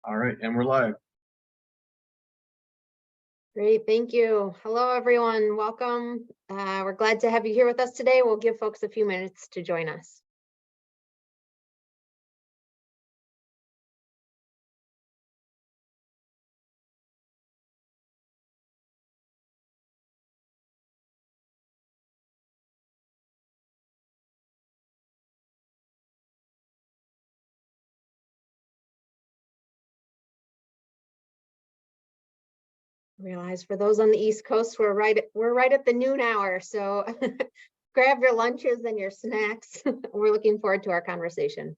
All right, and we're live. Great, thank you. Hello, everyone. Welcome. We're glad to have you here with us today. We'll give folks a few minutes to join us. Realize for those on the East Coast, we're right at the noon hour, so grab your lunches and your snacks. We're looking forward to our conversation.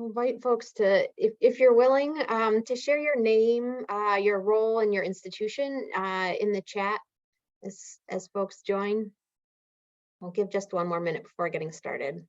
Invite folks to, if you're willing, to share your name, your role, and your institution in the chat as folks join. We'll give just one more minute before getting started.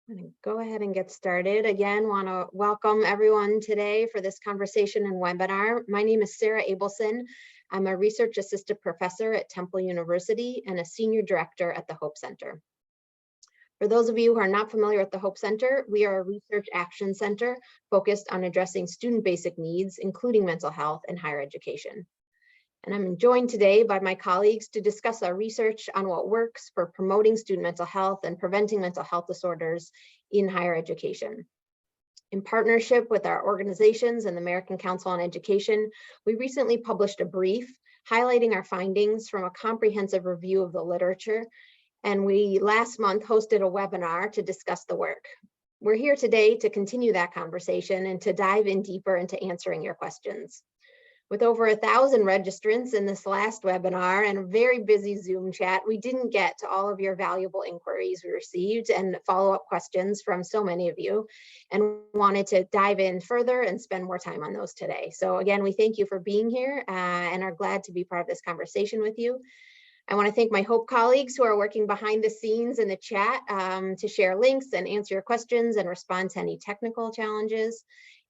I'm gonna go ahead and get started. Again, want to welcome everyone today for this conversation and webinar. My name is Sarah Abelson. I'm a research assistant professor at Temple University and a senior director at the Hope Center. For those of you who are not familiar with the Hope Center, we are a research action center focused on addressing student basic needs, including mental health and higher education. And I'm joined today by my colleagues to discuss our research on what works for promoting student mental health and preventing mental health disorders in higher education. In partnership with our organizations and the American Council on Education, we recently published a brief highlighting our findings from a comprehensive review of the literature. And we last month hosted a webinar to discuss the work. We're here today to continue that conversation and to dive in deeper into answering your questions. With over 1,000 registrants in this last webinar and a very busy Zoom chat, we didn't get to all of your valuable inquiries we received and follow-up questions from so many of you, and wanted to dive in further and spend more time on those today. So again, we thank you for being here and are glad to be part of this conversation with you. I want to thank my Hope colleagues who are working behind the scenes in the chat to share links and answer your questions and respond to any technical challenges.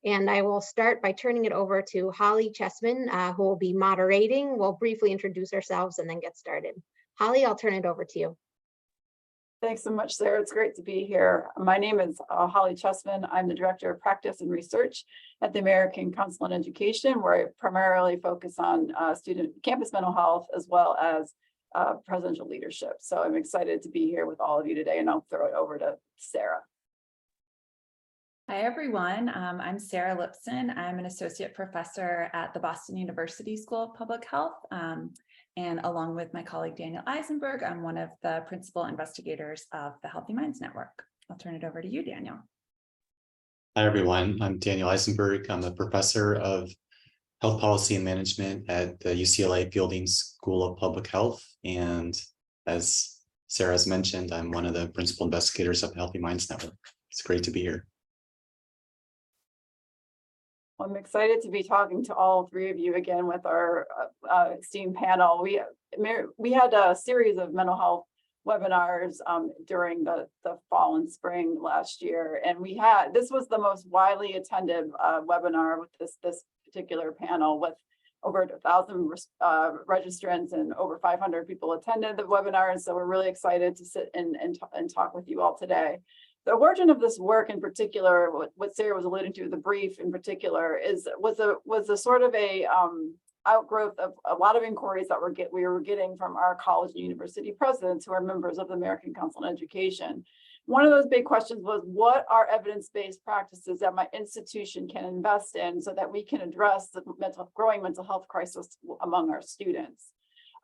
And I will start by turning it over to Holly Chessman, who will be moderating. We'll briefly introduce ourselves and then get started. Holly, I'll turn it over to you. Thanks so much, Sarah. It's great to be here. My name is Holly Chessman. I'm the Director of Practice and Research at the American Council on Education, where I primarily focus on student campus mental health as well as presidential leadership. So I'm excited to be here with all of you today, and I'll throw it over to Sarah. Hi, everyone. I'm Sarah Lipson. I'm an associate professor at the Boston University School of Public Health. And along with my colleague, Daniel Eisenberg, I'm one of the principal investigators of the Healthy Minds Network. I'll turn it over to you, Daniel. Hi, everyone. I'm Daniel Eisenberg. I'm a professor of health policy and management at the UCLA Fielding School of Public Health. And as Sarah has mentioned, I'm one of the principal investigators of the Healthy Minds Network. It's great to be here. I'm excited to be talking to all three of you again with our esteemed panel. We had a series of mental health webinars during the fall and spring last year, and this was the most widely attended webinar with this particular panel, with over 1,000 registrants and over 500 people attended the webinar. And so we're really excited to sit and talk with you all today. The origin of this work in particular, what Sarah was alluding to, the brief in particular, was a sort of a outgrowth of a lot of inquiries that we were getting from our college and university presidents who are members of the American Council on Education. One of those big questions was, what are evidence-based practices that my institution can invest in so that we can address the growing mental health crisis among our students?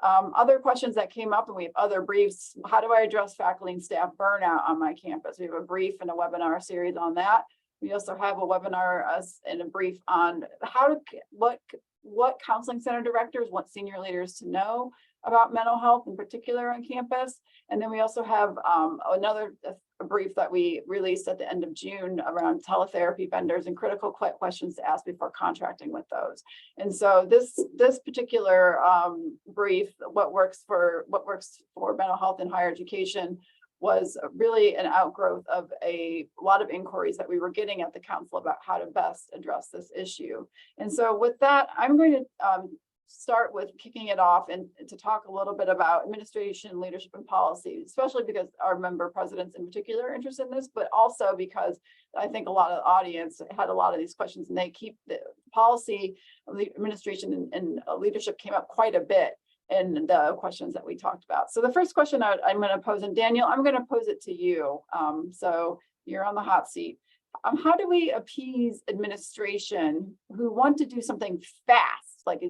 Other questions that came up, and we have other briefs: how do I address faculty and staff burnout on my campus? We have a brief and a webinar series on that. We also have a webinar and a brief on what counseling center directors want senior leaders to know about mental health in particular on campus. And then we also have another brief that we released at the end of June around teletherapy vendors and critical questions to ask before contracting with those. And so this particular brief, what works for mental health in higher education, was really an outgrowth of a lot of inquiries that we were getting at the council about how to best address this issue. And so with that, I'm going to start with kicking it off and to talk a little bit about administration, leadership, and policy, especially because our member presidents in particular are interested in this, but also because I think a lot of the audience had a lot of these questions, and they keep the policy, the administration and leadership came up quite a bit in the questions that we talked about. So the first question I'm going to pose, and Daniel, I'm going to pose it to you. So you're on the hot seat. How do we appease administration who want to do something fast, like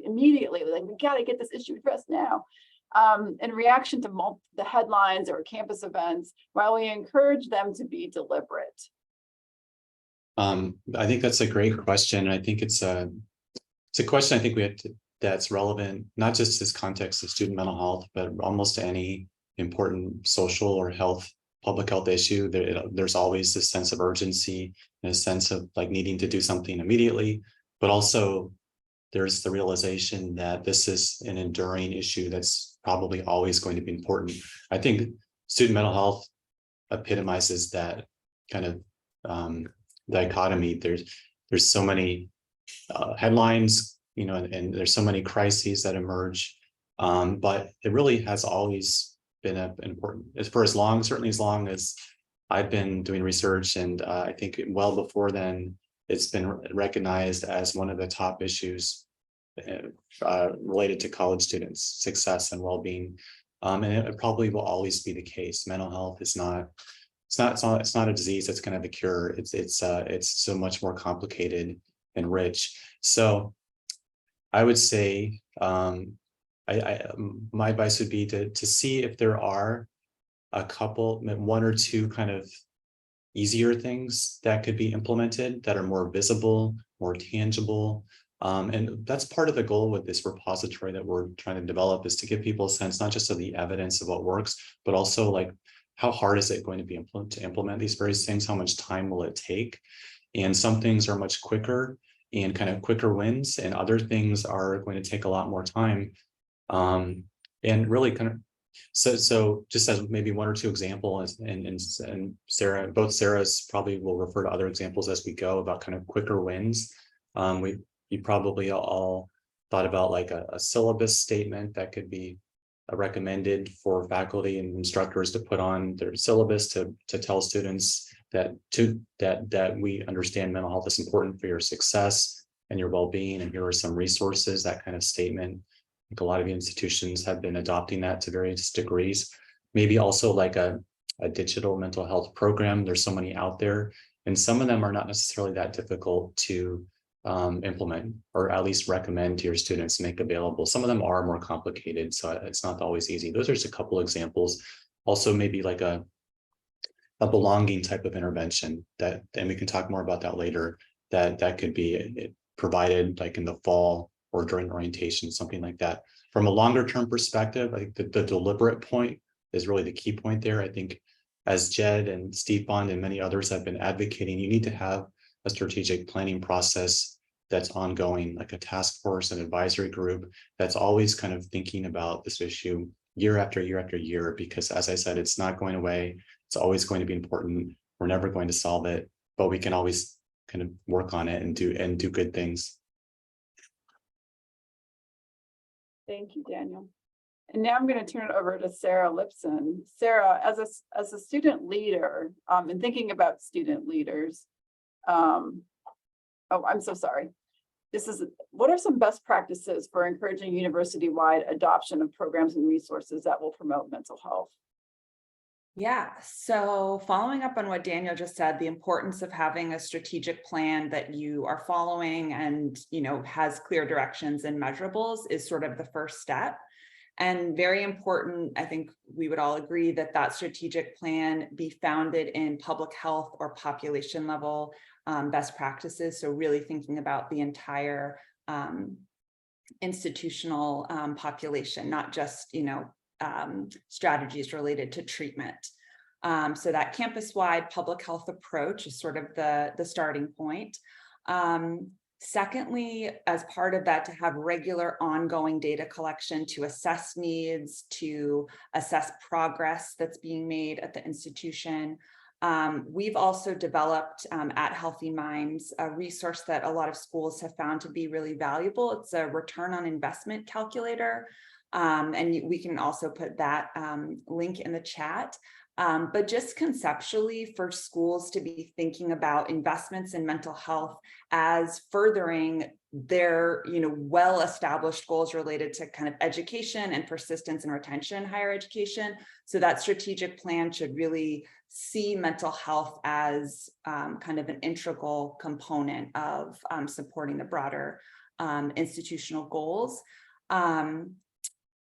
immediately, like we got to get this issue addressed now, in reaction to the headlines or campus events, while we encourage them to be deliberate? I think that's a great question. I think it's a question I think that's relevant, not just this context of student mental health, but almost any important social or public health issue. There's always this sense of urgency and a sense of like needing to do something immediately, but also there's the realization that this is an enduring issue that's probably always going to be important. I think student mental health epitomizes that kind of dichotomy. There's so many headlines, and there's so many crises that emerge, but it really has always been important, certainly as long as I've been doing research, and I think well before then, it's been recognized as one of the top issues related to college students' success and well-being, and it probably will always be the case. Mental health is not a disease that's going to have a cure. It's so much more complicated and rich. So I would say my advice would be to see if there are one or two kind of easier things that could be implemented that are more visible, more tangible. And that's part of the goal with this repository that we're trying to develop, is to give people a sense, not just of the evidence of what works, but also like, how hard is it going to be to implement these various things? How much time will it take? And some things are much quicker and kind of quicker wins, and other things are going to take a lot more time. And really kind of, so just as maybe one or two examples, and Sarah, both Sarahs probably will refer to other examples as we go about kind of quicker wins. You probably all thought about like a syllabus statement that could be recommended for faculty and instructors to put on their syllabus to tell students that we understand mental health is important for your success and your well-being, and here are some resources. That kind of statement, I think a lot of institutions have been adopting that to various degrees. Maybe also like a digital mental health program. There's so many out there, and some of them are not necessarily that difficult to implement, or at least recommend to your students to make available. Some of them are more complicated, so it's not always easy. Those are just a couple of examples. Also maybe like a belonging type of intervention that, and we can talk more about that later, that could be provided like in the fall or during orientation, something like that. From a longer term perspective, I think the deliberate point is really the key point there. I think as Jed and Steve Bond and many others have been advocating, you need to have a strategic planning process that's ongoing, like a task force, an advisory group that's always kind of thinking about this issue year after year after year, because as I said, it's not going away. It's always going to be important. We're never going to solve it, but we can always kind of work on it and do good things. Thank you, Daniel. And now I'm going to turn it over to Sarah Lipson. Sarah, as a student leader, and thinking about student leaders, oh, I'm so sorry. What are some best practices for encouraging university-wide adoption of programs and resources that will promote mental health? Yeah, so following up on what Daniel just said, the importance of having a strategic plan that you are following and, has clear directions and measurables is sort of the first step. And very important, I think we would all agree that that strategic plan be founded in public health or population level best practices. So really thinking about the entire institutional population, not just, strategies related to treatment. So that campus-wide public health approach is sort of the starting point. Secondly, as part of that, to have regular ongoing data collection to assess needs, to assess progress that's being made at the institution. We've also developed at Healthy Minds a resource that a lot of schools have found to be really valuable. It's a return on investment calculator. And we can also put that link in the chat. But just conceptually for schools to be thinking about investments in mental health as furthering their, well-established goals related to kind of education and persistence and retention in higher education. So that strategic plan should really see mental health as kind of an integral component of supporting the broader institutional goals.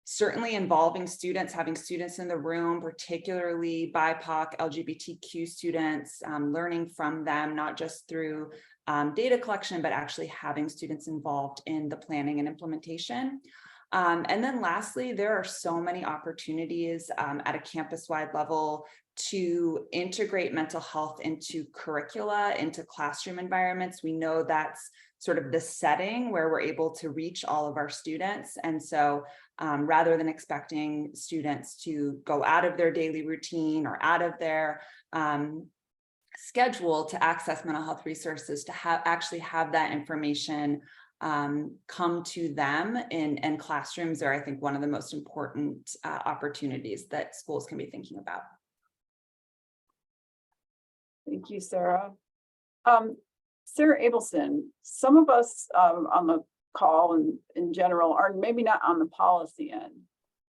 Certainly involving students, having students in the room, particularly BIPOC, LGBTQ students, learning from them, not just through data collection, but actually having students involved in the planning and implementation. And then lastly, there are so many opportunities at a campus-wide level to integrate mental health into curricula, into classroom environments. We know that's sort of the setting where we're able to reach all of our students. And so rather than expecting students to go out of their daily routine or out of their schedule to access mental health resources, to actually have that information come to them in classrooms are, I think, one of the most important opportunities that schools can be thinking about. Thank you, Sarah. Sarah Abelson, some of us on the call and in general are maybe not on the policy end.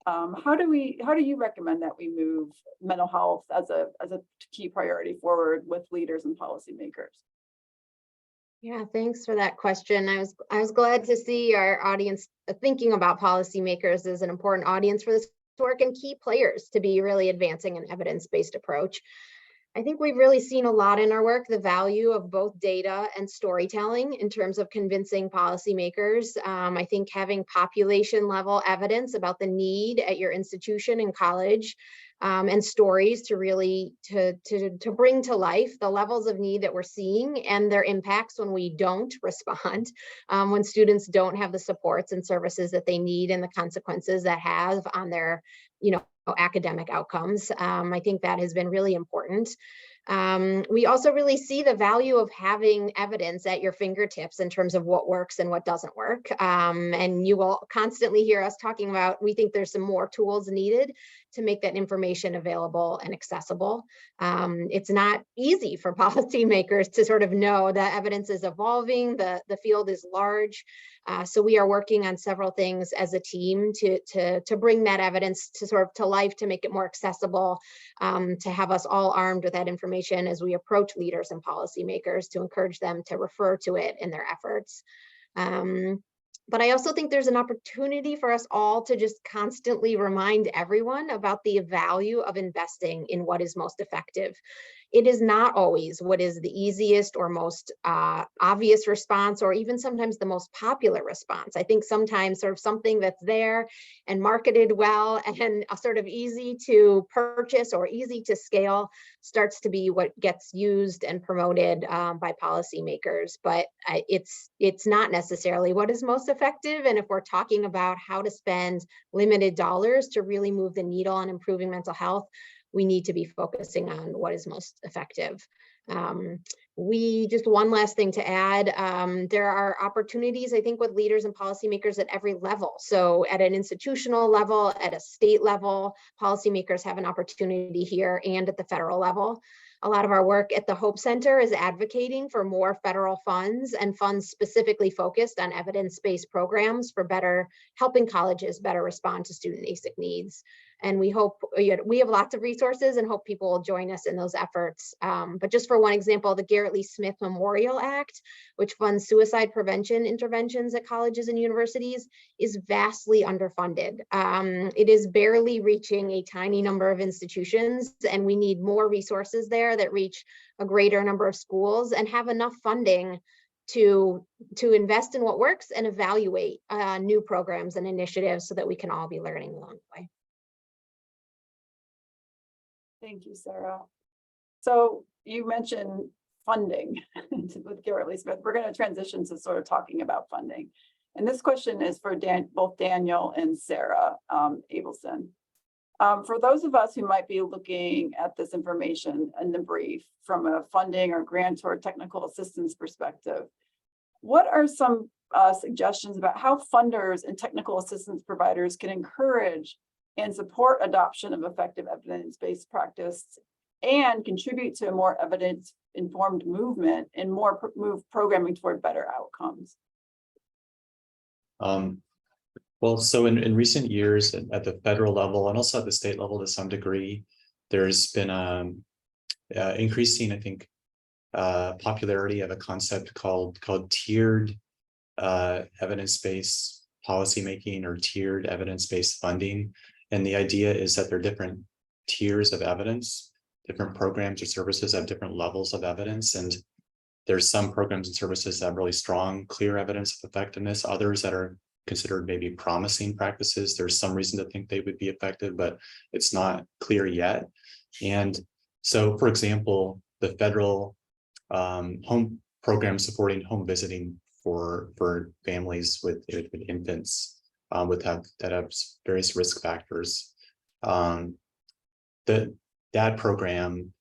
How do you recommend that we move mental health as a key priority forward with leaders and policymakers? Yeah, thanks for that question. I was glad to see our audience thinking about policymakers as an important audience for this work and key players to be really advancing an evidence-based approach. I think we've really seen a lot in our work, the value of both data and storytelling in terms of convincing policymakers. I think having population level evidence about the need at your institution and college and stories to really to bring to life the levels of need that we're seeing and their impacts when we don't respond, when students don't have the supports and services that they need and the consequences that have on their, academic outcomes. I think that has been really important. We also really see the value of having evidence at your fingertips in terms of what works and what doesn't work. And you will constantly hear us talking about, we think there's some more tools needed to make that information available and accessible. It's not easy for policymakers to sort of know that evidence is evolving, the field is large. So we are working on several things as a team to bring that evidence to sort of to life, to make it more accessible, to have us all armed with that information as we approach leaders and policymakers to encourage them to refer to it in their efforts. But I also think there's an opportunity for us all to just constantly remind everyone about the value of investing in what is most effective. It is not always what is the easiest or most obvious response, or even sometimes the most popular response. I think sometimes sort of something that's there and marketed well and sort of easy to purchase or easy to scale starts to be what gets used and promoted by policymakers. But it's not necessarily what is most effective. And if we're talking about how to spend limited dollars to really move the needle on improving mental health, we need to be focusing on what is most effective. We just one last thing to add, there are opportunities, I think, with leaders and policymakers at every level. So at an institutional level, at a state level, policymakers have an opportunity here and at the federal level. A lot of our work at the Hope Center is advocating for more federal funds and funds specifically focused on evidence-based programs for better helping colleges better respond to student ASIC needs. And we hope, we have lots of resources and hope people will join us in those efforts. But just for one example, the Garrett Lee Smith Memorial Act, which funds suicide prevention interventions at colleges and universities, is vastly underfunded. It is barely reaching a tiny number of institutions, and we need more resources there that reach a greater number of schools and have enough funding to invest in what works and evaluate new programs and initiatives so that we can all be learning along the way. Thank you, Sarah. So you mentioned funding with Garrett Lee Smith. We're going to transition to sort of talking about funding. And this question is for both Daniel and Sarah Abelson. For those of us who might be looking at this information in the brief from a funding or grant or technical assistance perspective, what are some suggestions about how funders and technical assistance providers can encourage and support adoption of effective evidence-based practice and contribute to a more evidence-informed movement and more move programming toward better outcomes? Well, so in recent years at the federal level and also at the state level to some degree, there's been increasing, I think, popularity of a concept called tiered evidence-based policymaking or tiered evidence-based funding. And the idea is that there are different tiers of evidence, different programs or services have different levels of evidence. And there's some programs and services that have really strong, clear evidence of effectiveness, others that are considered maybe promising practices. There's some reason to think they would be effective, but it's not clear yet. And so, for example, the federal home program supporting home visiting for families with infants that have various risk factors. That program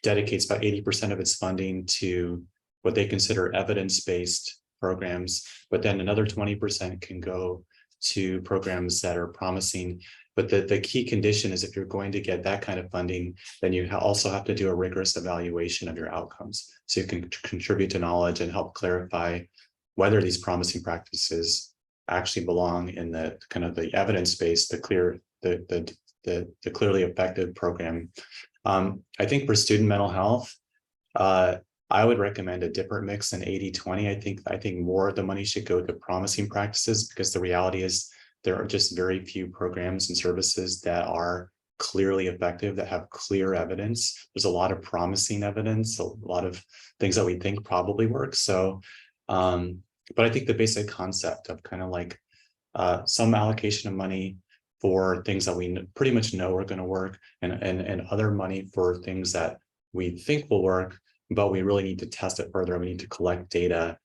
dedicates about 80% of its funding to what they consider evidence-based programs, but then another 20% can go to programs that are promising. But the key condition is if you're going to get that kind of funding, then you also have to do a rigorous evaluation of your outcomes. So you can contribute to knowledge and help clarify whether these promising practices actually belong in the kind of the evidence-based, the clearly effective program. I think for student mental health, I would recommend a different mix than 80-20. I think more of the money should go to promising practices, because the reality is there are just very few programs and services that are clearly effective, that have clear evidence. There's a lot of promising evidence, a lot of things that we think probably work. So, but I think the basic concept of kind of like some allocation of money for things that we pretty much know are going to work, and other money for things that we think will work, but we really need to test it further. We need to collect data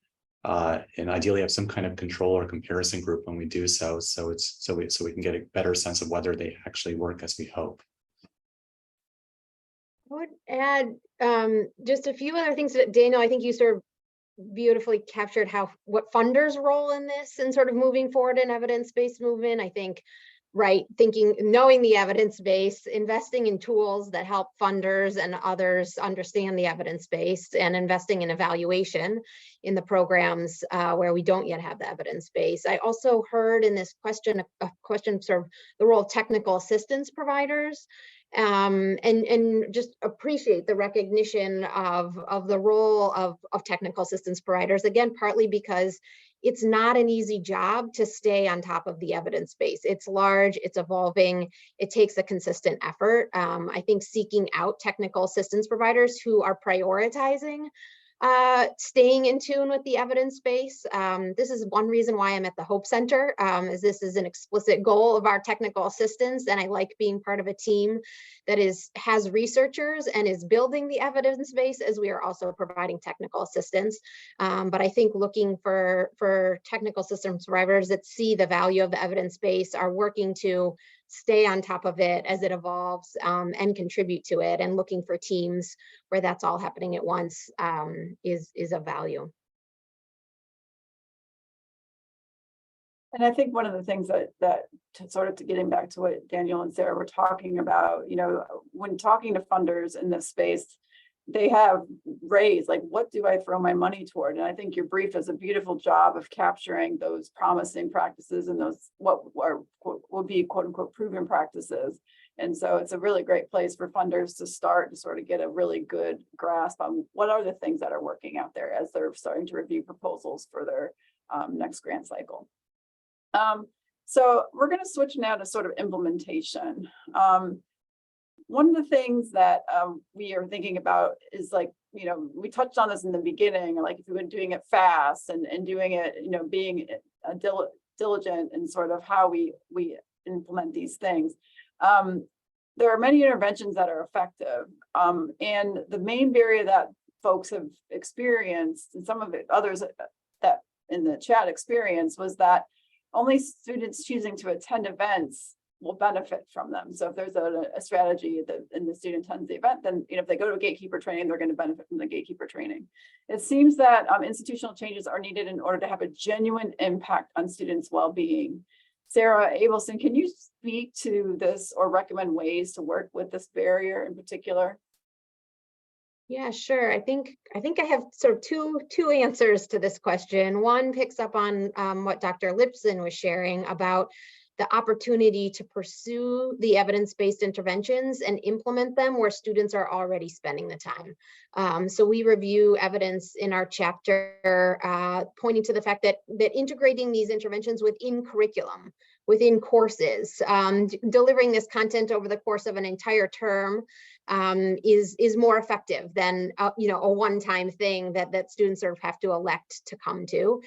and ideally have some kind of control or comparison group when we do so. So we can get a better sense of whether they actually work as we hope. I would add just a few other things that, Daniel, I think you sort of beautifully captured what funders' role in this and sort of moving forward in evidence-based movement. I think, right, knowing the evidence base, investing in tools that help funders and others understand the evidence base, and investing in evaluation in the programs where we don't yet have the evidence base. I also heard in this question a question sort of the role of technical assistance providers. And just appreciate the recognition of the role of technical assistance providers, again, partly because it's not an easy job to stay on top of the evidence base. It's large, it's evolving, it takes a consistent effort. I think seeking out technical assistance providers who are prioritizing staying in tune with the evidence base. This is one reason why I'm at the Hope Center, is this is an explicit goal of our technical assistance, and I like being part of a team that has researchers and is building the evidence base as we are also providing technical assistance. But I think looking for technical systems providers that see the value of the evidence base, are working to stay on top of it as it evolves and contribute to it, and looking for teams where that's all happening at once is of value. And I think one of the things that to getting back to what Daniel and Sarah were talking about, when talking to funders in this space, they have raised, like, what do I throw my money toward? And I think your brief does a beautiful job of capturing those promising practices and those what would be quote unquote proven practices. And so it's a really great place for funders to start to sort of get a really good grasp on what are the things that are working out there as they're starting to review proposals for their next grant cycle. So we're going to switch now to sort of implementation. One of the things that we are thinking about is, like, we touched on this in the beginning, like if we've been doing it fast and doing it, being diligent in sort of how we implement these things. There are many interventions that are effective. And the main barrier that folks have experienced, and some of it others that in the chat experienced, was that only students choosing to attend events will benefit from them. So if there's a strategy and the student attends the event, then if they go to a gatekeeper training, they're going to benefit from the gatekeeper training. It seems that institutional changes are needed in order to have a genuine impact on students' well-being. Sarah Abelson, can you speak to this or recommend ways to work with this barrier in particular? Yeah, sure. I think I have sort of two answers to this question. One picks up on what Dr. Lipson was sharing about the opportunity to pursue the evidence-based interventions and implement them where students are already spending the time. So we review evidence in our chapter pointing to the fact that integrating these interventions within curriculum, within courses, delivering this content over the course of an entire term is more effective than a one-time thing that students sort of have to elect to come to.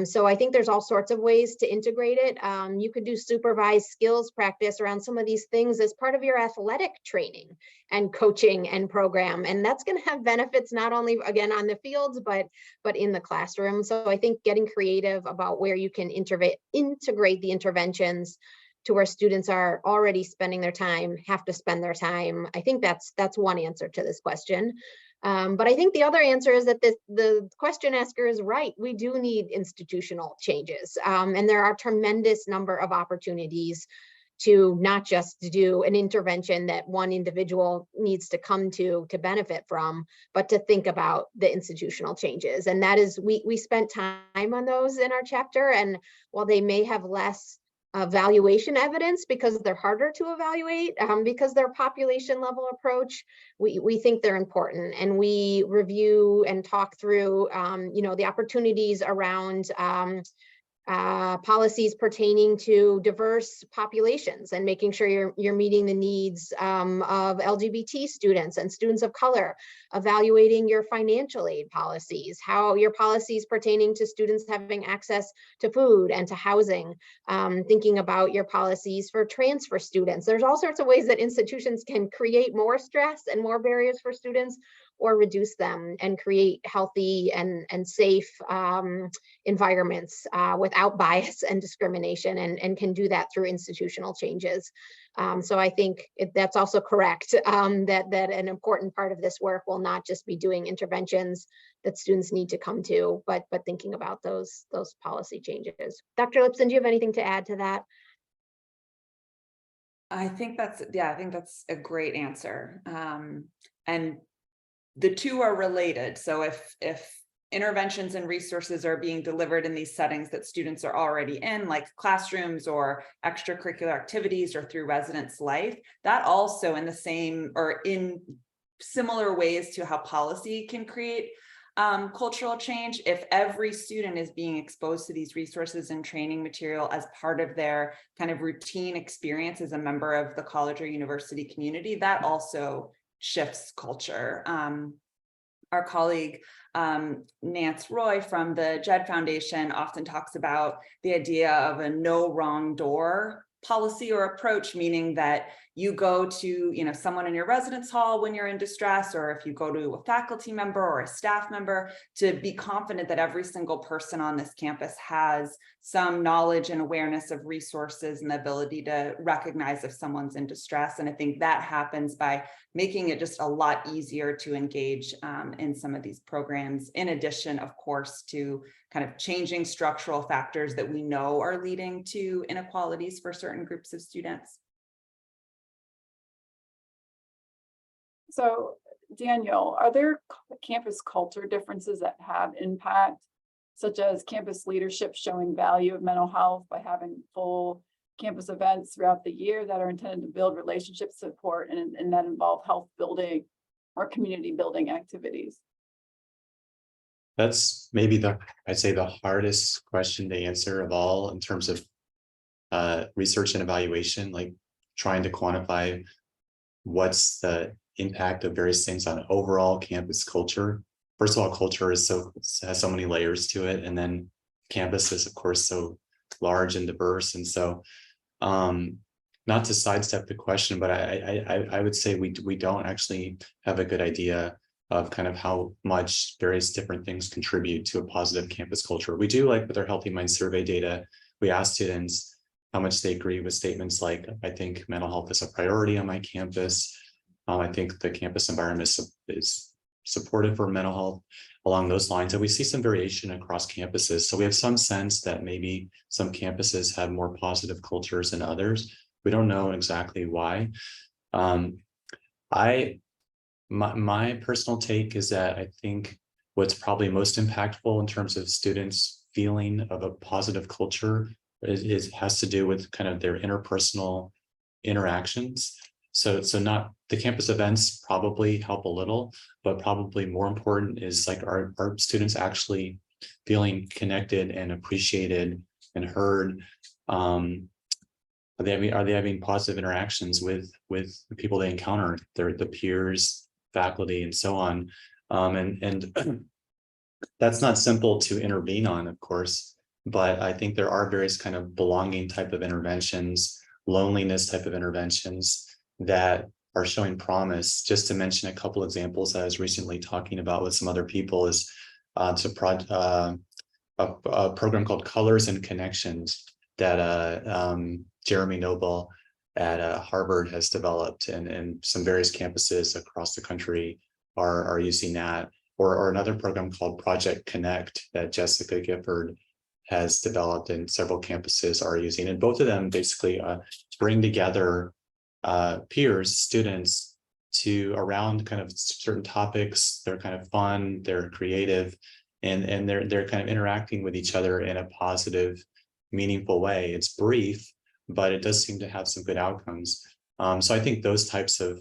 So I think there's all sorts of ways to integrate it. You could do supervised skills practice around some of these things as part of your athletic training and coaching and program, and that's going to have benefits not only again on the fields but in the classroom. So I think getting creative about where you can integrate the interventions to where students are already spending their time, have to spend their time. I think that's one answer to this question. But I think the other answer is that the question asker is right. We do need institutional changes. And there are a tremendous number of opportunities to not just do an intervention that one individual needs to come to benefit from, but to think about the institutional changes. And that is, we spent time on those in our chapter. And while they may have less evaluation evidence because they're harder to evaluate because they're population level approach, we think they're important, and we review and talk through the opportunities around policies pertaining to diverse populations and making sure you're meeting the needs of LGBT students and students of color, evaluating your financial aid policies, how your policies pertaining to students having access to food and to housing, thinking about your policies for transfer students. There's all sorts of ways that institutions can create more stress and more barriers for students or reduce them and create healthy and safe environments without bias and discrimination, and can do that through institutional changes. So I think that's also correct, that an important part of this work will not just be doing interventions that students need to come to, but thinking about those policy changes. Dr. Lipson, do you have anything to add to that? I think that's a great answer. And the two are related. So if interventions and resources are being delivered in these settings that students are already in, like classrooms or extracurricular activities or through residence life, that also in the same or in similar ways to how policy can create cultural change. If every student is being exposed to these resources and training material as part of their kind of routine experience as a member of the college or university community, that also shifts culture. Our colleague, Nance Roy from the Jed Foundation often talks about the idea of a no wrong door policy or approach, meaning that you go to, someone in your residence hall when you're in distress, or if you go to a faculty member or a staff member, to be confident that every single person on this campus has some knowledge and awareness of resources and the ability to recognize if someone's in distress. And I think that happens by making it just a lot easier to engage in some of these programs, in addition, of course, to kind of changing structural factors that we know are leading to inequalities for certain groups of students. So Daniel, are there campus culture differences that have impact, such as campus leadership showing value of mental health by having full campus events throughout the year that are intended to build relationship support and that involve health building or community building activities? That's maybe I'd say the hardest question to answer of all in terms of research and evaluation, like trying to quantify what's the impact of various things on overall campus culture. First of all, culture has so many layers to it, and then campus is of course so large and diverse. And so not to sidestep the question, but I would say we don't actually have a good idea of kind of how much various different things contribute to a positive campus culture. We do, like with our Healthy Minds survey data, we ask students how much they agree with statements like, I think mental health is a priority on my campus. I think the campus environment is supportive for mental health, along those lines. And we see some variation across campuses. So we have some sense that maybe some campuses have more positive cultures than others. We don't know exactly why. My personal take is that I think what's probably most impactful in terms of students' feeling of a positive culture has to do with kind of their interpersonal interactions. So not the campus events probably help a little, but probably more important is like our students actually feeling connected and appreciated and heard. Are they having positive interactions with the people they encounter, the peers, faculty, and so on? And that's not simple to intervene on, of course, but I think there are various kind of belonging type of interventions, loneliness type of interventions that are showing promise. Just to mention a couple examples that I was recently talking about with some other people is a program called Colors and Connections that Jeremy Noble at Harvard has developed, and some various campuses across the country are using that, or another program called Project Connect that Jessica Gifford has developed and several campuses are using. And both of them basically bring together peers, students, to around kind of certain topics. They're kind of fun, they're creative, and they're kind of interacting with each other in a positive, meaningful way. It's brief, but it does seem to have some good outcomes. So I think those types of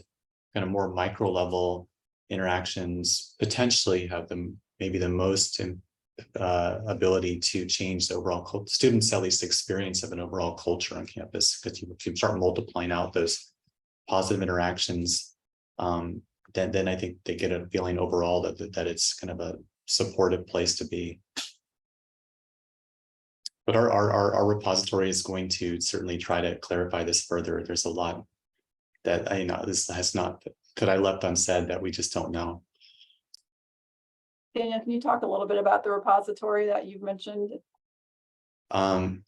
kind of more micro level interactions potentially have maybe the most ability to change the overall students' at least experience of an overall culture on campus. Because you start multiplying out those positive interactions, then I think they get a feeling overall that it's kind of a supportive place to be. But our repository is going to certainly try to clarify this further. There's a lot that this has not could I left unsaid that we just don't know. Daniel, can you talk a little bit about the repository that you've mentioned?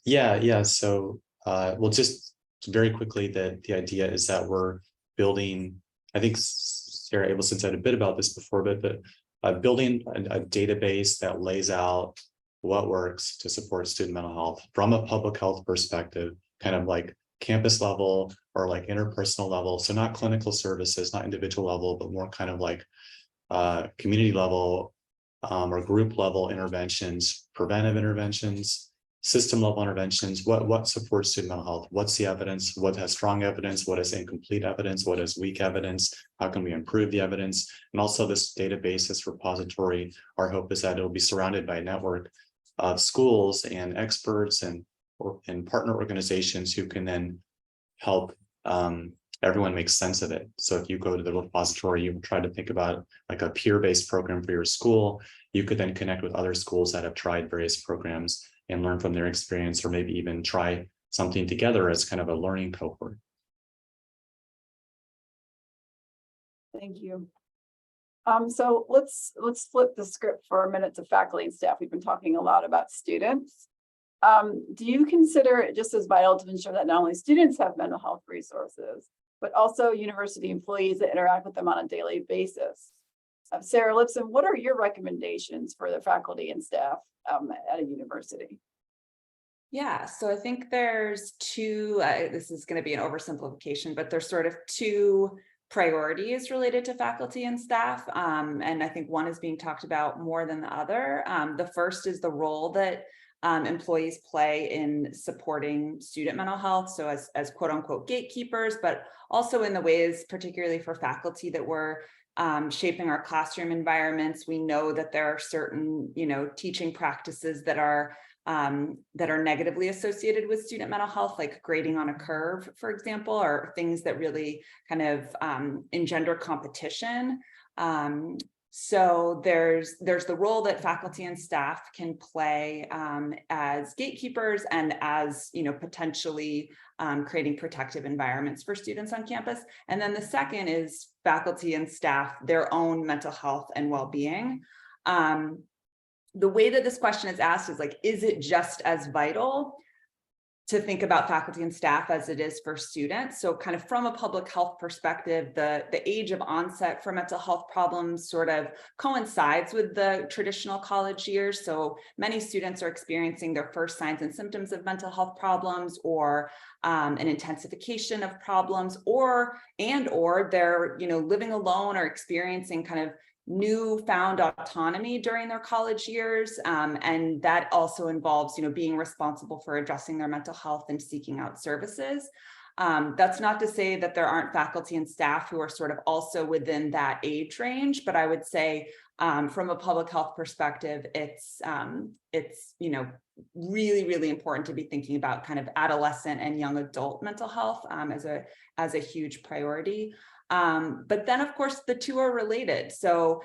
Yeah. So well, just very quickly, the idea is that we're building, I think Sarah Abelson said a bit about this before, but building a database that lays out what works to support student mental health from a public health perspective, kind of like campus level or like interpersonal level. So not clinical services, not individual level, but more kind of like community level or group level interventions, preventive interventions, system level interventions. What supports student mental health? What's the evidence? What has strong evidence? What is incomplete evidence? What is weak evidence? How can we improve the evidence? And also this database, this repository, our hope is that it will be surrounded by a network of schools and experts and partner organizations who can then help everyone make sense of it. So if you go to the repository, you try to think about like a peer-based program for your school, you could then connect with other schools that have tried various programs and learn from their experience, or maybe even try something together as kind of a learning cohort. Thank you. So let's flip the script for a minute to faculty and staff. We've been talking a lot about students. Do you consider it just as vital to ensure that not only students have mental health resources, but also university employees that interact with them on a daily basis? Sarah Lipson, what are your recommendations for the faculty and staff at a university? Yeah, so I think there's two, this is going to be an oversimplification, but there's sort of two priorities related to faculty and staff. And I think one is being talked about more than the other. The first is the role that employees play in supporting student mental health. So as quote unquote gatekeepers, but also in the ways, particularly for faculty, that we're shaping our classroom environments. We know that there are certain, teaching practices that are negatively associated with student mental health, like grading on a curve, for example, or things that really kind of engender competition. So there's the role that faculty and staff can play as gatekeepers and as, potentially creating protective environments for students on campus. And then the second is faculty and staff, their own mental health and well-being. The way that this question is asked is like, is it just as vital to think about faculty and staff as it is for students? So kind of from a public health perspective, the age of onset for mental health problems sort of coincides with the traditional college years. So many students are experiencing their first signs and symptoms of mental health problems, or an intensification of problems, or they're living alone or experiencing kind of newfound autonomy during their college years. And that also involves, being responsible for addressing their mental health and seeking out services. That's not to say that there aren't faculty and staff who are sort of also within that age range, but I would say from a public health perspective, it's really, really important to be thinking about kind of adolescent and young adult mental health as a huge priority. But then, of course, the two are related. So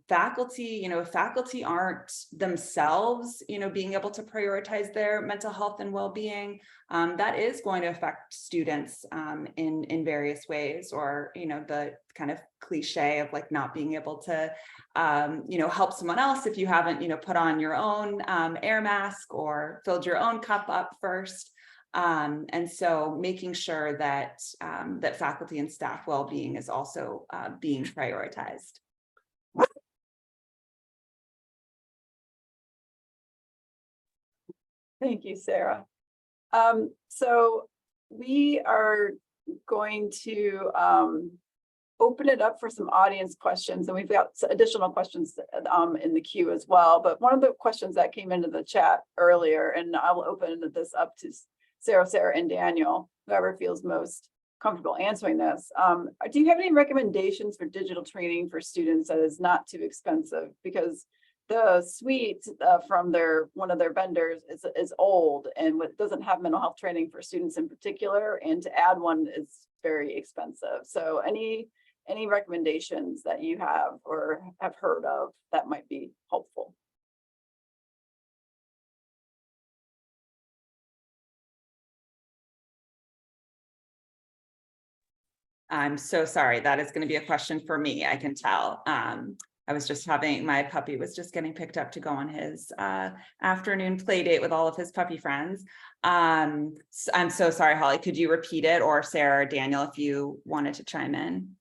faculty, if faculty aren't themselves, being able to prioritize their mental health and well-being, that is going to affect students in various ways, or, the kind of cliche of like not being able to, help someone else if you haven't, put on your own air mask or filled your own cup up first. And so making sure that that faculty and staff well-being is also being prioritized. Thank you, Sarah. So we are going to open it up for some audience questions, and we've got additional questions in the queue as well. But one of the questions that came into the chat earlier, and I'll open this up to Sarah, and Daniel, whoever feels most comfortable answering this. Do you have any recommendations for digital training for students that is not too expensive? Because the suite from one of their vendors is old and doesn't have mental health training for students in particular, and to add one is very expensive. So any recommendations that you have or have heard of that might be helpful? I'm so sorry. That is going to be a question for me, I can tell. I was just my puppy was just getting picked up to go on his afternoon play date with all of his puppy friends. I'm so sorry, Holly. Could you repeat it, or Sarah or Daniel, if you wanted to chime in?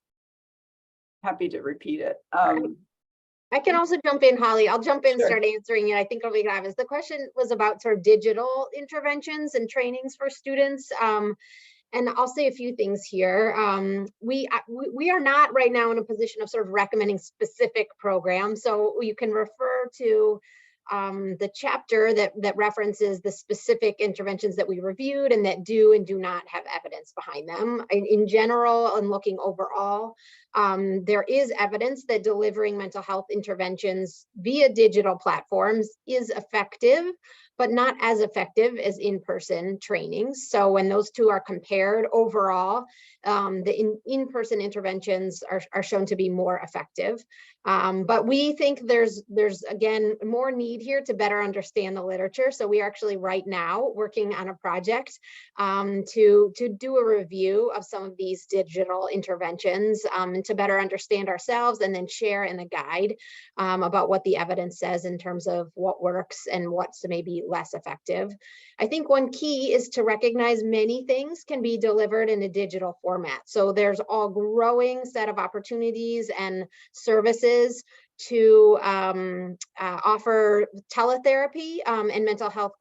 Happy to repeat it. I can also jump in, Holly. I'll jump in, Sure. start answering it. I think what we have is the question was about sort of digital interventions and trainings for students. And I'll say a few things here. We are not right now in a position of sort of recommending specific programs. So you can refer to the chapter that references the specific interventions that we reviewed and that do and do not have evidence behind them. In general, and looking overall, there is evidence that delivering mental health interventions via digital platforms is effective, but not as effective as in-person trainings. So when those two are compared overall, the in-person interventions are shown to be more effective. But we think there's again more need here to better understand the literature. So we are actually right now working on a project to do a review of some of these digital interventions and to better understand ourselves, and then share in a guide about what the evidence says in terms of what works and what's maybe less effective. I think one key is to recognize many things can be delivered in a digital format. So there's a growing set of opportunities and services to offer teletherapy and mental health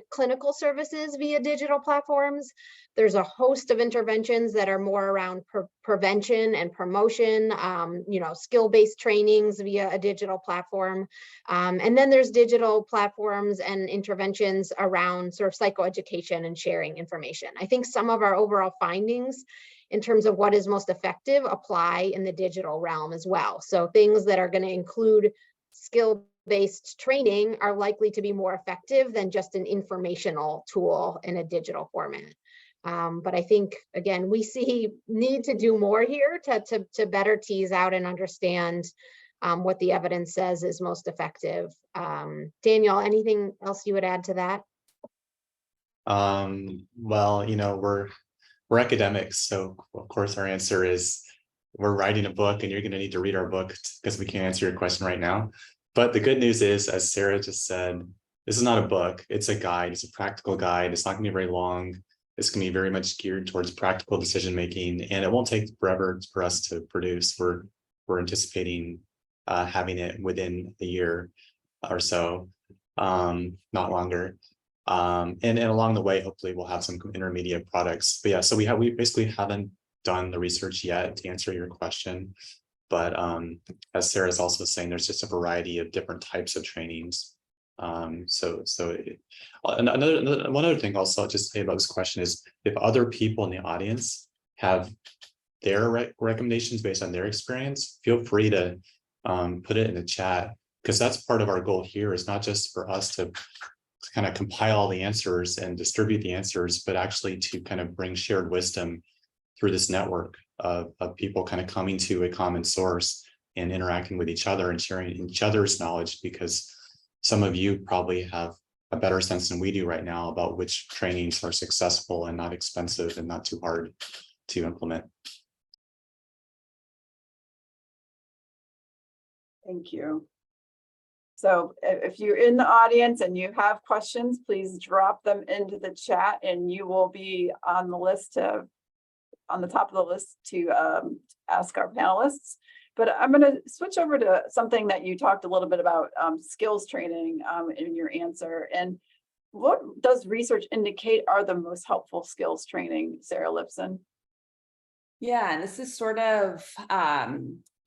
clinical services via digital platforms. There's a host of interventions that are more around prevention and promotion, skill-based trainings via a digital platform. And then there's digital platforms and interventions around sort of psychoeducation and sharing information. I think some of our overall findings in terms of what is most effective apply in the digital realm as well. So things that are going to include skill-based training are likely to be more effective than just an informational tool in a digital format. But I think, again, we need to do more here to better tease out and understand what the evidence says is most effective. Daniel, anything else you would add to that? Well, we're academics, so of course our answer is we're writing a book, and you're going to need to read our book because we can't answer your question right now. But the good news is, as Sarah just said, this is not a book, it's a guide, it's a practical guide. It's not going to be very long. It's going to be very much geared towards practical decision making, and it won't take forever for us to produce. We're anticipating having it within a year or so, not longer. And along the way, hopefully we'll have some intermediate products. But yeah, so we basically haven't done the research yet to answer your question. But as Sarah's also saying, there's just a variety of different types of trainings. One other thing also I'll just say about this question is, if other people in the audience have their recommendations based on their experience, feel free to put it in the chat, because that's part of our goal here, is not just for us to kind of compile all the answers and distribute the answers, but actually to kind of bring shared wisdom through this network of people kind of coming to a common source and interacting with each other and sharing each other's knowledge, because some of you probably have a better sense than we do right now about which trainings are successful and not expensive and not too hard to implement. Thank you. So if you're in the audience and you have questions, please drop them into the chat, and you will be on the list on the top of the list to ask our panelists. But I'm going to switch over to something that you talked a little bit about, skills training in your answer. And what does research indicate are the most helpful skills training, Sarah Lipson? Yeah, and this is sort of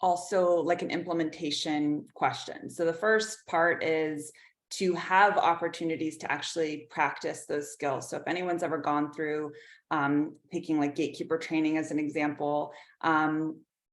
also like an implementation question. So the first part is to have opportunities to actually practice those skills. So if anyone's ever gone through taking like gatekeeper training as an example,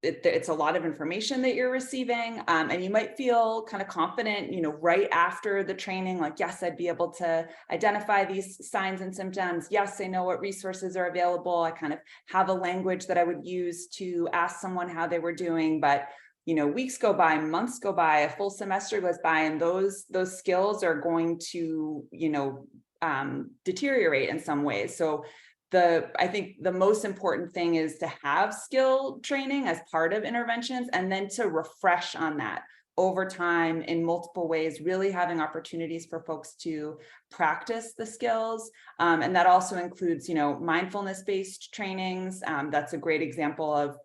it's a lot of information that you're receiving, and you might feel kind of confident, right after the training, like, yes, I'd be able to identify these signs and symptoms. Yes, I know what resources are available. I kind of have a language that I would use to ask someone how they were doing. But weeks go by, months go by, a full semester goes by, and those skills are going to deteriorate in some ways. So I think the most important thing is to have skill training as part of interventions, and then to refresh on that over time in multiple ways, really having opportunities for folks to practice the skills. And that also includes, mindfulness-based trainings. That's a great example of,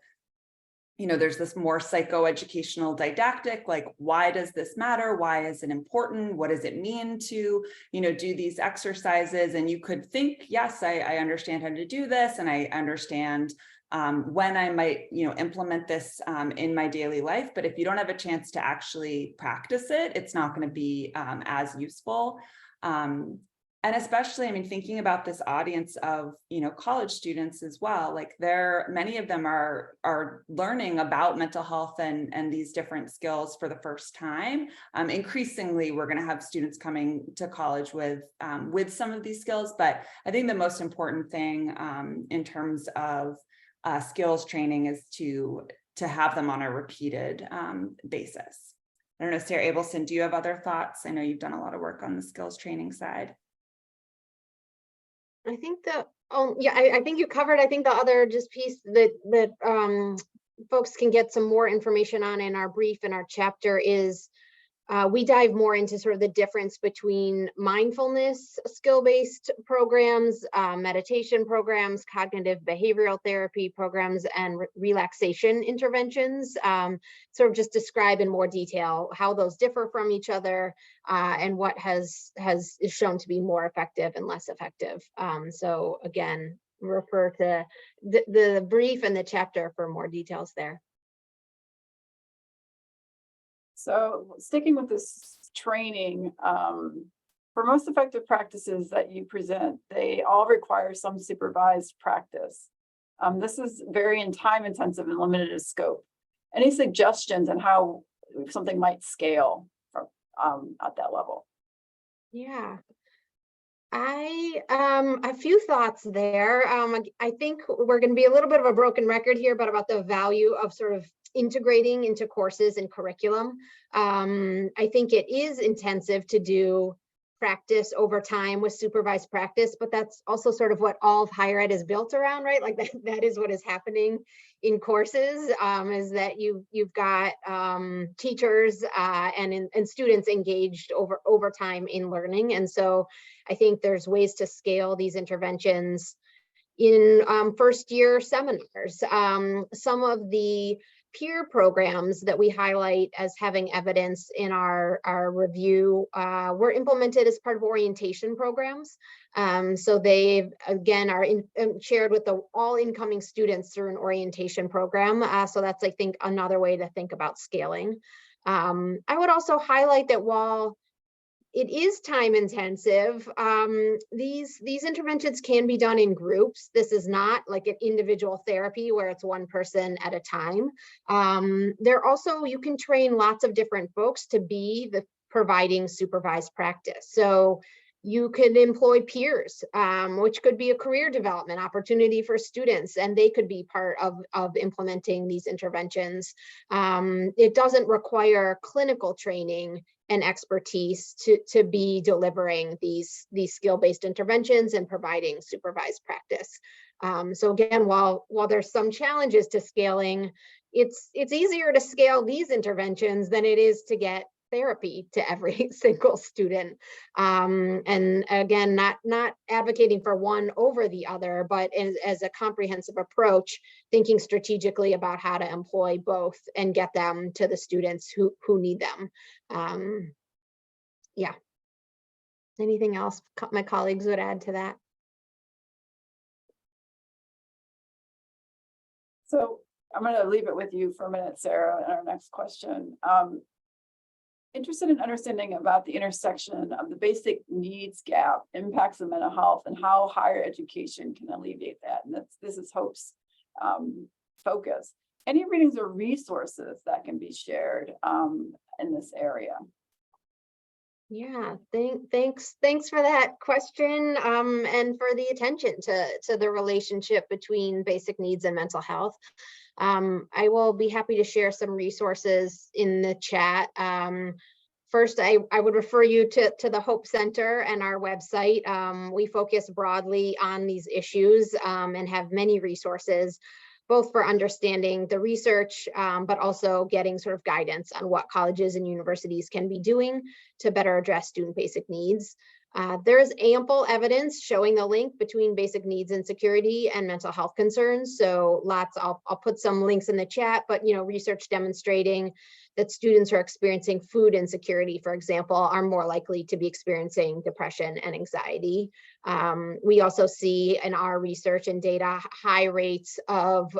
there's this more psychoeducational didactic, like, why does this matter? Why is it important? What does it mean to, do these exercises? And you could think, yes, I understand how to do this, and I understand when I might, implement this in my daily life. But if you don't have a chance to actually practice it, it's not going to be as useful. And especially, I mean, thinking about this audience of, college students as well, like many of them are learning about mental health and these different skills for the first time. Increasingly, we're going to have students coming to college with some of these skills, but I think the most important thing in terms of skills training is to have them on a repeated basis. I don't know, Sarah Abelson, do you have other thoughts? I know you've done a lot of work on the skills training side. I think I think you covered, I think the other just piece that folks can get some more information on in our brief in our chapter is we dive more into sort of the difference between mindfulness skill-based programs, meditation programs, cognitive behavioral therapy programs, and relaxation interventions. Sort of just describe in more detail how those differ from each other and what is shown to be more effective and less effective. So again, refer to the brief and the chapter for more details there. So sticking with this training, for most effective practices that you present, they all require some supervised practice. This is very time intensive and limited in scope. Any suggestions on how something might scale from at that level? Yeah. A few thoughts there. I think we're going to be a little bit of a broken record here, but about the value of sort of integrating into courses and curriculum. I think it is intensive to do practice over time with supervised practice, but that's also sort of what all of higher ed is built around, right? Like that is what is happening in courses, is that you've got teachers and students engaged over time in learning. And so I think there's ways to scale these interventions in first year seminars. Some of the peer programs that we highlight as having evidence in our review were implemented as part of orientation programs. So they, again, are shared with all incoming students through an orientation program. So that's, I think, another way to think about scaling. I would also highlight that while it is time intensive, these interventions can be done in groups. This is not like an individual therapy where it's one person at a time. You can train lots of different folks to be the providing supervised practice. So you could employ peers, which could be a career development opportunity for students, and they could be part of implementing these interventions. It doesn't require clinical training and expertise to be delivering these skill-based interventions and providing supervised practice. So again, while there's some challenges to scaling, it's easier to scale these interventions than it is to get therapy to every single student. And again, not advocating for one over the other, but as a comprehensive approach, thinking strategically about how to employ both and get them to the students who need them. Yeah. Anything else my colleagues would add to that? So I'm going to leave it with you for a minute, Sarah, and our next question. Interested in understanding about the intersection of the basic needs gap, impacts of mental health, and how higher education can alleviate that. And this is Hope's focus. Any readings or resources that can be shared in this area? Yeah, thanks for that question and for the attention to the relationship between basic needs and mental health. I will be happy to share some resources in the chat. First, I would refer you to the Hope Center and our website. We focus broadly on these issues and have many resources, both for understanding the research, but also getting sort of guidance on what colleges and universities can be doing to better address student basic needs. There is ample evidence showing the link between basic needs insecurity and mental health concerns. So I'll put some links in the chat, but research demonstrating that students who are experiencing food insecurity, for example, are more likely to be experiencing depression and anxiety. We also see in our research and data high rates of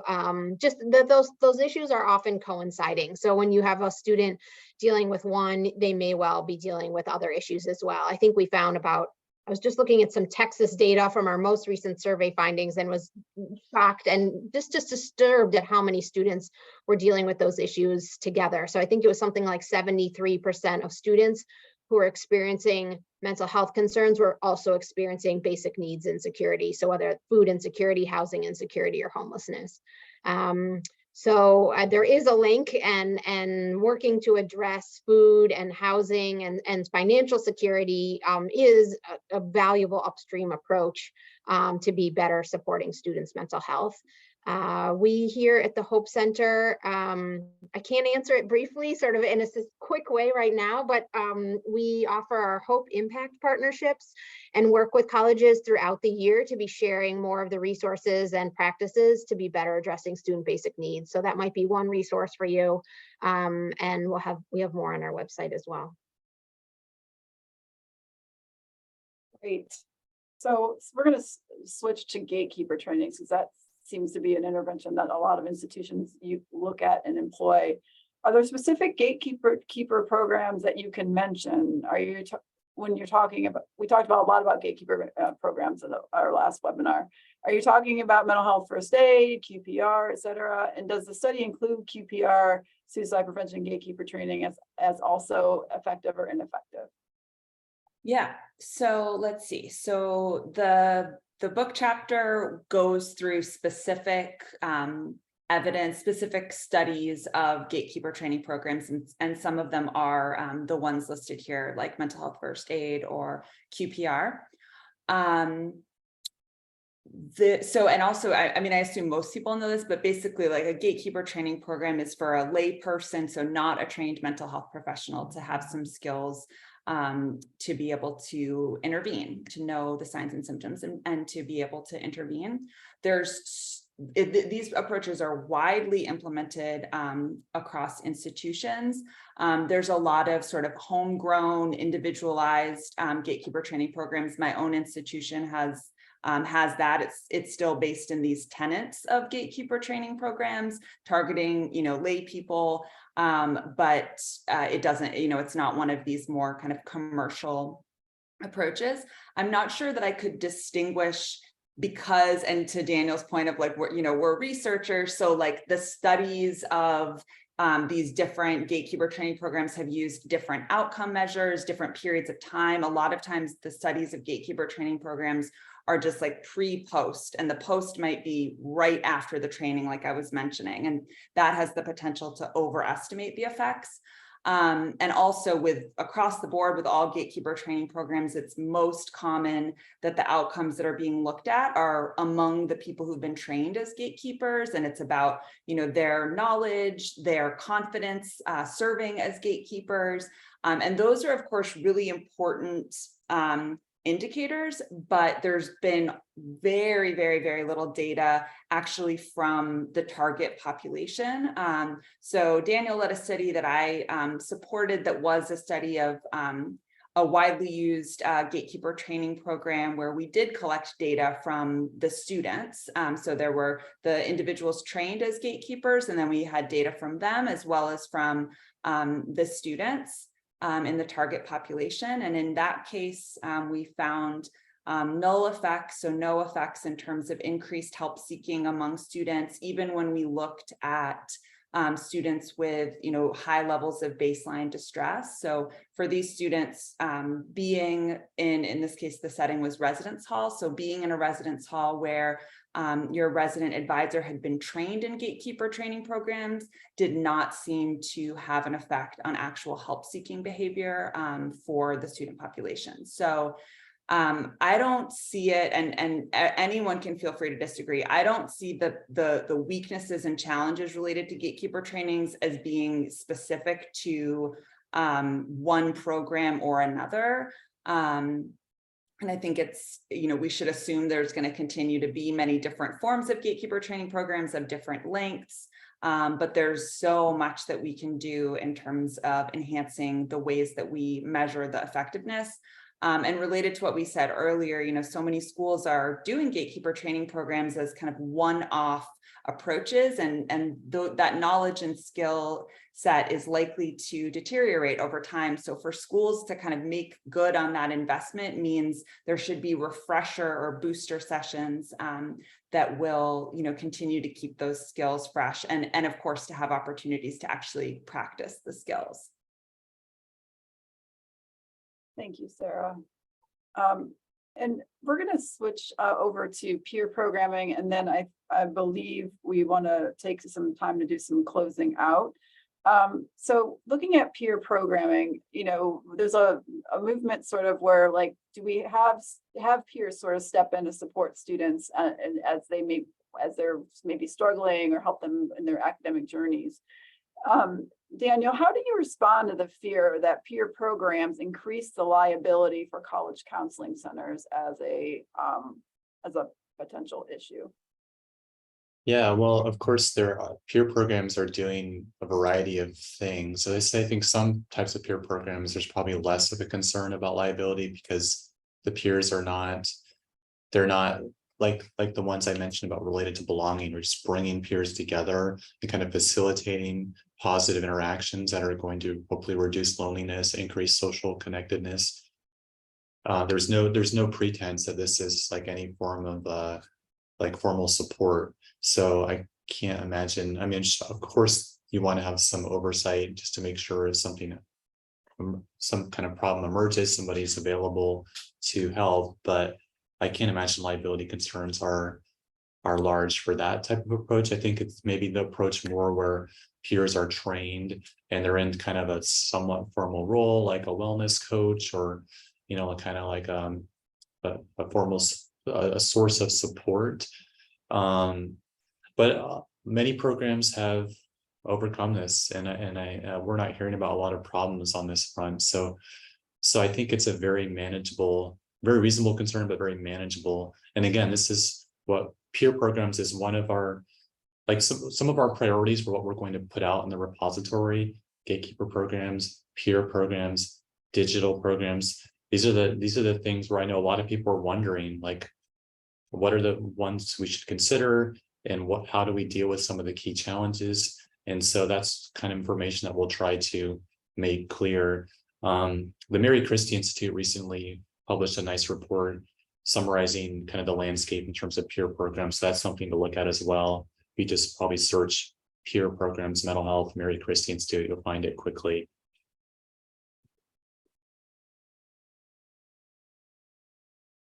just that those issues are often coinciding. So when you have a student dealing with one, they may well be dealing with other issues as well. I think we found about I was just looking at some Texas data from our most recent survey findings and was shocked and just disturbed at how many students were dealing with those issues together. So I think it was something like 73% of students who are experiencing mental health concerns were also experiencing basic needs insecurity. So whether food insecurity, housing insecurity, or homelessness. So there is a link, and working to address food and housing and financial security is a valuable upstream approach to be better supporting students' mental health. We here at the Hope Center, I can't answer it briefly, sort of in a quick way right now, but we offer our Hope Impact partnerships and work with colleges throughout the year to be sharing more of the resources and practices to be better addressing student basic needs. So that might be one resource for you. And we have more on our website as well. Great. So we're going to switch to gatekeeper trainings, because that seems to be an intervention that a lot of institutions you look at and employ. Are there specific gatekeeper programs that you can mention? Are you when you're talking about, we talked about a lot about gatekeeper programs in our last webinar. Are you talking about mental health first aid, QPR, et cetera? And does the study include QPR, suicide prevention gatekeeper training as also effective or ineffective? Yeah, so let's see. So the book chapter goes through specific evidence, specific studies of gatekeeper training programs, and some of them are the ones listed here, like mental health first aid or QPR. And also, I mean, I assume most people know this, but basically like a gatekeeper training program is for a lay person, so not a trained mental health professional, to have some skills to be able to intervene, to know the signs and symptoms, and to be able to intervene. These approaches are widely implemented across institutions. There's a lot of sort of homegrown, individualized gatekeeper training programs. My own institution has that. It's still based in these tenets of gatekeeper training programs, targeting, lay people, but it doesn't, it's not one of these more kind of commercial approaches. I'm not sure that I could distinguish, because, and to Daniel's point of like, we're researchers, so like the studies of these different gatekeeper training programs have used different outcome measures, different periods of time. A lot of times the studies of gatekeeper training programs are just like pre-post, and the post might be right after the training, like I was mentioning, and that has the potential to overestimate the effects. And also across the board with all gatekeeper training programs, it's most common that the outcomes that are being looked at are among the people who've been trained as gatekeepers, and it's about, their knowledge, their confidence serving as gatekeepers. And those are, of course, really important indicators, but there's been very, very, very little data actually from the target population. So Daniel led a study that I supported that was a study of a widely used gatekeeper training program where we did collect data from the students. So there were the individuals trained as gatekeepers, and then we had data from them as well as from the students in the target population. And in that case, we found null effects, so no effects in terms of increased help seeking among students, even when we looked at students with high levels of baseline distress. So for these students, being in this case, the setting was residence hall. So being in a residence hall where your resident advisor had been trained in gatekeeper training programs did not seem to have an effect on actual help seeking behavior for the student population. So I don't see it, and anyone can feel free to disagree. I don't see the weaknesses and challenges related to gatekeeper trainings as being specific to one program or another. And I think it's, we should assume there's going to continue to be many different forms of gatekeeper training programs of different lengths. But there's so much that we can do in terms of enhancing the ways that we measure the effectiveness And related to what we said earlier, so many schools are doing gatekeeper training programs as kind of one-off approaches, and that knowledge and skill set is likely to deteriorate over time. So for schools to kind of make good on that investment means there should be refresher or booster sessions that will, continue to keep those skills fresh, and of course to have opportunities to actually practice the skills. Thank you, Sarah. And we're going to switch over to peer programming, and then I believe we want to take some time to do some closing out. So looking at peer programming, there's a movement sort of where, like, do we have peers sort of step in to support students and as they're maybe struggling, or help them in their academic journeys? Daniel, how do you respond to the fear that peer programs increase the liability for college counseling centers as a potential issue? Yeah, well, of course, peer programs are doing a variety of things. So I think some types of peer programs, there's probably less of a concern about liability because the peers they're not like the ones I mentioned about related to belonging, or just bringing peers together and kind of facilitating positive interactions that are going to hopefully reduce loneliness, increase social connectedness. There's no pretense that this is like any form of like formal support. So I can't imagine. I mean, of course, you want to have some oversight just to make sure if some kind of problem emerges, somebody's available to help. But I can't imagine liability concerns are large for that type of approach. I think it's maybe the approach more where peers are trained and they're in kind of a somewhat formal role, like a wellness coach, or kind of like a formal source of support. But many programs have overcome this, and we're not hearing about a lot of problems on this front. So I think it's a very manageable, very reasonable concern, but very manageable. And again, this is what peer programs is one of our, like some of our priorities for what we're going to put out in the repository: gatekeeper programs, peer programs, digital programs. These are the things where I know a lot of people are wondering, like, what are the ones we should consider, and how do we deal with some of the key challenges? And so that's kind of information that we'll try to make clear. The Mary Christie Institute recently published a nice report summarizing kind of the landscape in terms of peer programs. So that's something to look at as well. You just probably search peer programs, mental health, Mary Christie Institute, you'll find it quickly.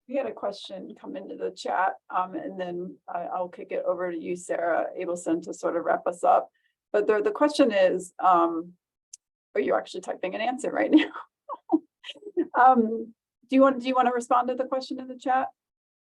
We had a question come into the chat, and then I'll kick it over to you, Sarah Abelson, to sort of wrap us up. But the question is, are you actually typing an answer right now? Do you want to respond to the question in the chat?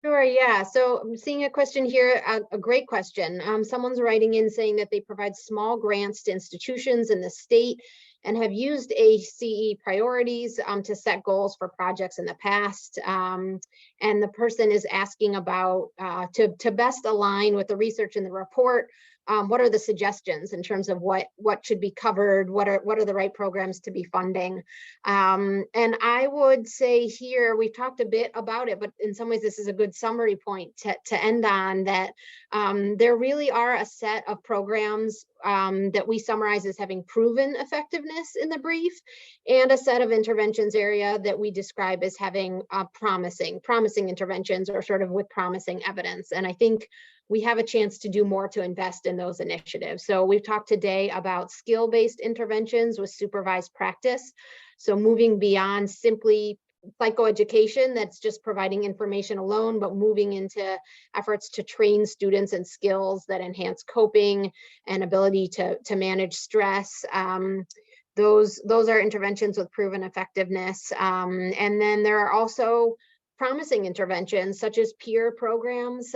Sure, yeah. So I'm seeing a question here, a great question. Someone's writing in saying that they provide small grants to institutions in the state and have used ACE priorities to set goals for projects in the past. And the person is asking about, to best align with the research in the report, what are the suggestions in terms of what should be covered, what are the right programs to be funding? And I would say here, we've talked a bit about it, but in some ways this is a good summary point to end on, that there really are a set of programs that we summarize as having proven effectiveness in the brief, and a set of interventions area that we describe as having promising interventions, or sort of with promising evidence. And I think we have a chance to do more to invest in those initiatives. So we've talked today about skill-based interventions with supervised practice. So moving beyond simply psychoeducation that's just providing information alone, but moving into efforts to train students in skills that enhance coping and ability to manage stress. Those are interventions with proven effectiveness. And then there are also promising interventions such as peer programs,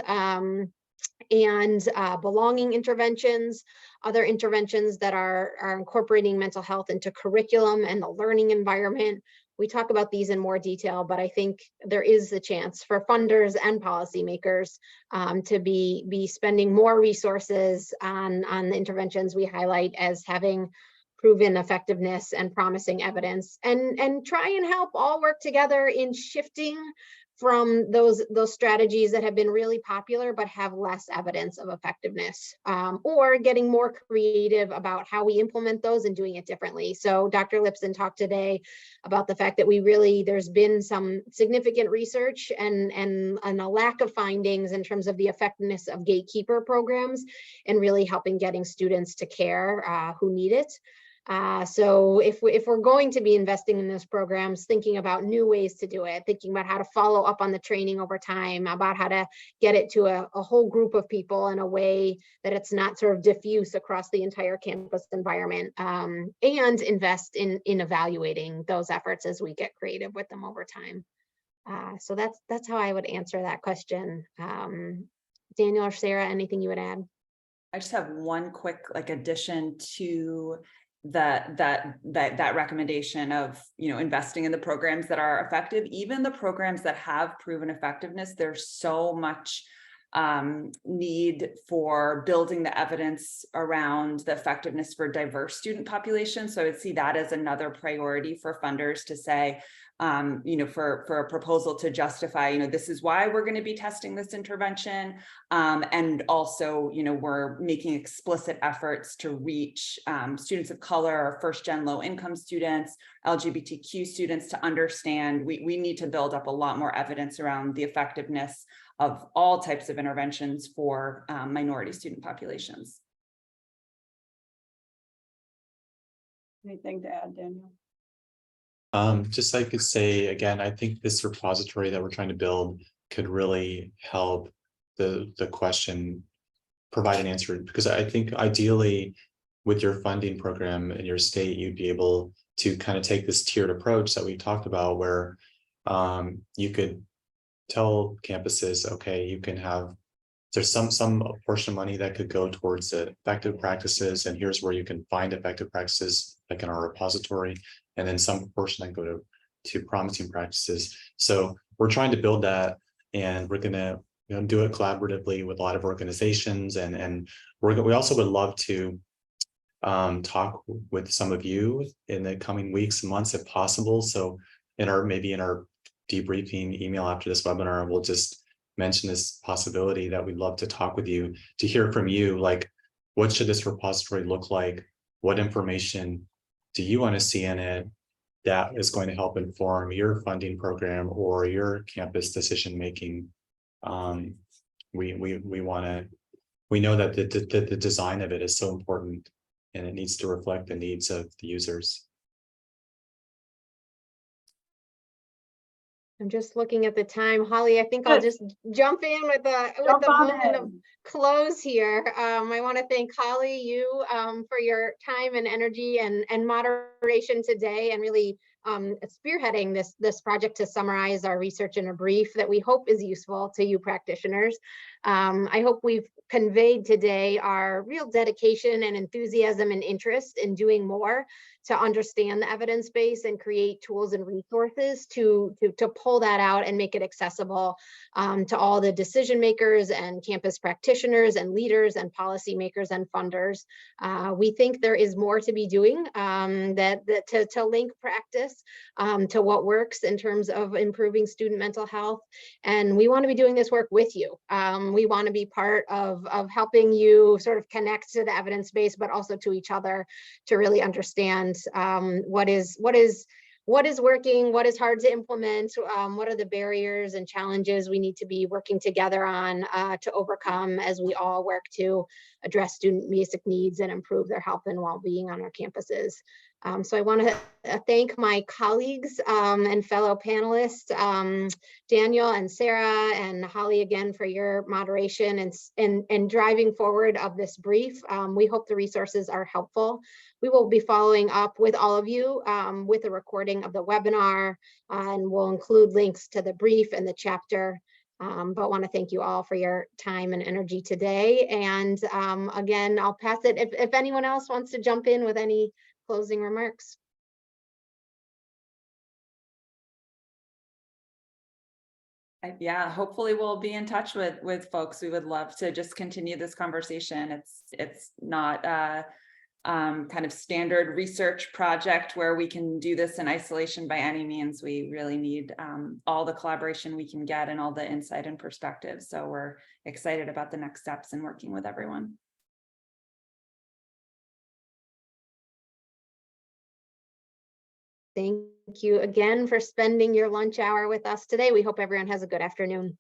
and belonging interventions, other interventions that are incorporating mental health into curriculum and the learning environment. We talk about these in more detail, but I think there is the chance for funders and policymakers to be spending more resources on the interventions we highlight as having proven effectiveness and promising evidence, and try and help all work together in shifting from those strategies that have been really popular but have less evidence of effectiveness, or getting more creative about how we implement those and doing it differently. So Dr. Lipson talked today about the fact that there's been some significant research and a lack of findings in terms of the effectiveness of gatekeeper programs and really helping getting students to care who need it. So if we're going to be investing in those programs, thinking about new ways to do it, thinking about how to follow up on the training over time, about how to get it to a whole group of people in a way that it's not sort of diffuse across the entire campus environment, and invest in evaluating those efforts as we get creative with them over time. So that's how I would answer that question. Daniel or Sarah, anything you would add? I just have one quick addition to that recommendation of investing in the programs that are effective. Even the programs that have proven effectiveness, there's so much need for building the evidence around the effectiveness for diverse student populations. So I would see that as another priority for funders to say, for a proposal to justify, this is why we're going to be testing this intervention. And also, we're making explicit efforts to reach students of color, first-gen low-income students, LGBTQ students to understand we need to build up a lot more evidence around the effectiveness of all types of interventions for minority student populations. Anything to add, Daniel? Just I could say again, I think this repository that we're trying to build could really help the question provide an answer, because I think ideally with your funding program in your state, you'd be able to kind of take this tiered approach that we talked about, where you could tell campuses, okay, you can have, there's some portion of money that could go towards the effective practices, and here's where you can find effective practices like in our repository, and then some portion that go to promising practices. So we're trying to build that, and we're gonna do it collaboratively with a lot of organizations, and we also would love to talk with some of you in the coming weeks and months if possible. So maybe in our debriefing email after this webinar, we'll just mention this possibility that we'd love to talk with you, to hear from you, like, what should this repository look like? What information do you want to see in it that is going to help inform your funding program or your campus decision making? We know that the design of it is so important, and it needs to reflect the needs of the users. I'm just looking at the time. Holly, I think I'll just jump in with the moment of close here. I want to thank Holly, you for your time and energy and moderation today, and really spearheading this project to summarize our research in a brief that we hope is useful to you practitioners. I hope we've conveyed today our real dedication and enthusiasm and interest in doing more to understand the evidence base and create tools and resources to pull that out and make it accessible to all the decision makers and campus practitioners and leaders and policymakers and funders. We think there is more to be doing to link practice to what works in terms of improving student mental health. And we want to be doing this work with you. We want to be part of helping you sort of connect to the evidence base, but also to each other, to really understand what is working, what is hard to implement, what are the barriers and challenges we need to be working together on to overcome as we all work to address student basic needs and improve their health and well-being on our campuses. So I want to thank my colleagues and fellow panelists, Daniel and Sarah and Holly, again for your moderation and driving forward of this brief. We hope the resources are helpful. We will be following up with all of you with a recording of the webinar, and we'll include links to the brief and the chapter. But want to thank you all for your time and energy today. And again, I'll pass it if anyone else wants to jump in with any closing remarks. Yeah, hopefully we'll be in touch with folks. We would love to just continue this conversation. It's not kind of standard research project where we can do this in isolation by any means. We really need all the collaboration we can get and all the insight and perspective. So we're excited about the next steps and working with everyone. Thank you again for spending your lunch hour with us today. We hope everyone has a good afternoon.